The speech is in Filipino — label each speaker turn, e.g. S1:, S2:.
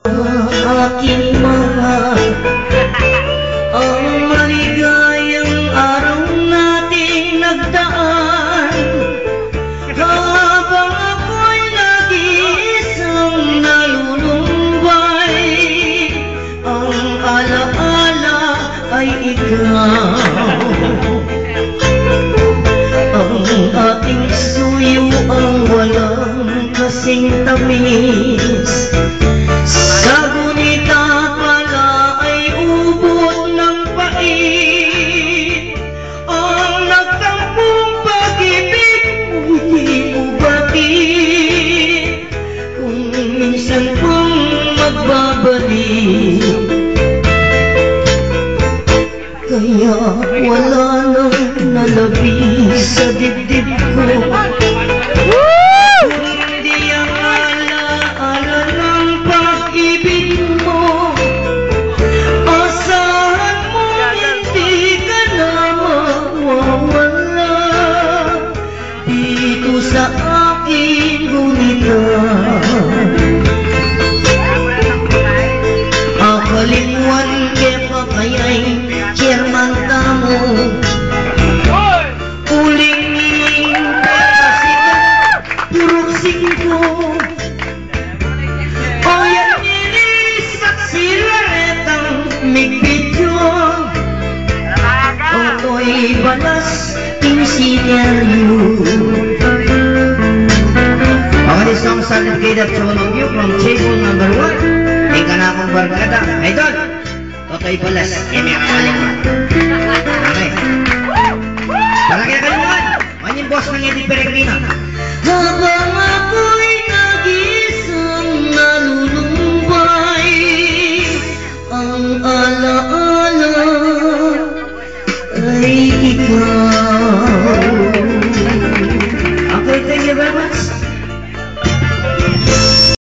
S1: aking mahal, ang maligayang araw nating nagdaan, habang ako'y nag-iisang nalulumbay, ang alaala ay ikaw. Ang ating suyo ang walang kasing tamis, sa gunita pala ay ubod ng pait. Ang nagtampong pag-ibig hindi ko batid, kung minsan pong magbabalik. Kaya wala nang nalabi sa dibdib ko, kundi ang alaala ng pag-ibig mo. Asahan mo hindi ka na mawawala dito sa aking gunita. Akalingwan kepa kaya'y Chairman tamo, uling-iling pagkasikat, puruksing ko. O yan nilis at silaretang migbidyo, oto'y balas insinyaryo. Okay, this song started catered to all of you from table number 1. Ika na akong barkada. Idol! Totoy balas, kaya may akaling mo. Okay. Palagi na kalimutan, man yung boss ng Eddie Peregrino. Habang ako'y nag-isang nalulumbay, ang alaala ay ikaw.